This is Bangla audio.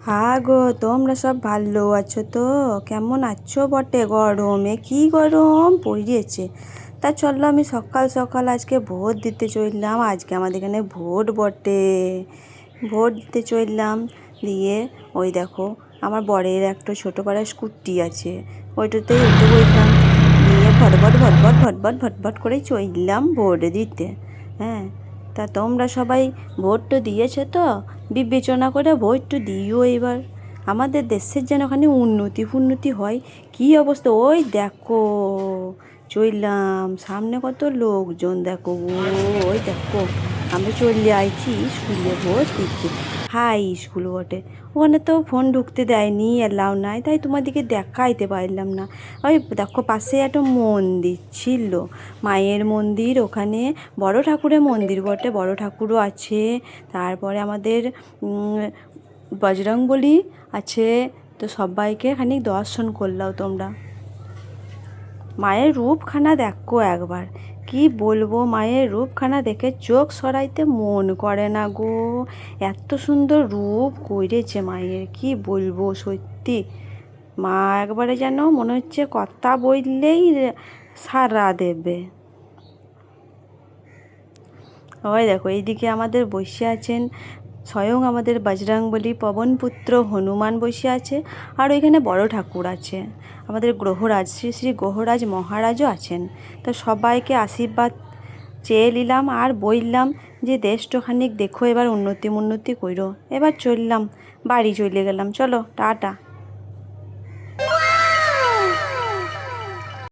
হ্যাঁ গো, তোমরা সব ভালো আছো তো? কেমন আছো বটে? গরমে কি গরম পড়িয়েছে। তা চলো, আমি সকাল সকাল আজকে ভোট দিতে চললাম। আজকে আমাদের এখানে ভোট বটে। ভোট দিতে চললাম। দিয়ে ওই দেখো, আমার বরের একটা ছোটো পাড়ার স্কুটি আছে, ওইটাতেই উঠে বললাম। নিয়ে ভটভট ভটভট ভটভট ভটভট করে চললাম ভোট দিতে। হ্যাঁ, তা তোমরা সবাই ভোট তো দিয়েছো তো? বিবেচনা করে ভোট তো দিও এবার। আমাদের দেশের যেন ওখানে উন্নতি ফুন্নতি হয়। কি অবস্থা ওই দেখো, চললাম সামনে কত লোকজন দেখো গো। ওই দেখো, আমরা চলে আইছি স্কুলে ভোট দিতে। হাই স্কুল বটে। ওখানে তো ফোন ঢুকতে দেয়নি, এলাও নাই, তাই তোমাদেরকে দেখাইতে পারলাম না। ওই দেখো, পাশে একটা মন্দির ছিল, মায়ের মন্দির। ওখানে বড় ঠাকুরের মন্দির বটে, বড় ঠাকুরও আছে। তারপরে আমাদের বজরংবলী আছে। তো সবাইকে খানিক দর্শন করলাও তোমরা। মায়ের রূপখানা দেখো একবার, কি বলবো, মায়ের রূপখানা দেখে চোখ সরাইতে মন করে না গো। এত সুন্দর রূপ করেছে মায়ের, কি বলবো সত্যি। মা একবারে যেন মনে হচ্ছে কথা বললেই সাড়া দেবে। ওই দেখো, এইদিকে আমাদের বসে আছেন স্বয়ং আমাদের বজরংবলী, পবনপুত্র হনুমান বসে আছে। আর ওইখানে বড় ঠাকুর আছে, আমাদের গ্রহরাজ শ্রী শ্রী গ্রহরাজ মহারাজও আছেন। তো সবাইকে আশীর্বাদ চেয়ে নিলাম আর বললাম যে দেশটা খানিক দেখো, এবার উন্নতি মুন্নতি কইরো। এবার চললাম, বাড়ি চলে গেলাম। চলো টাটা।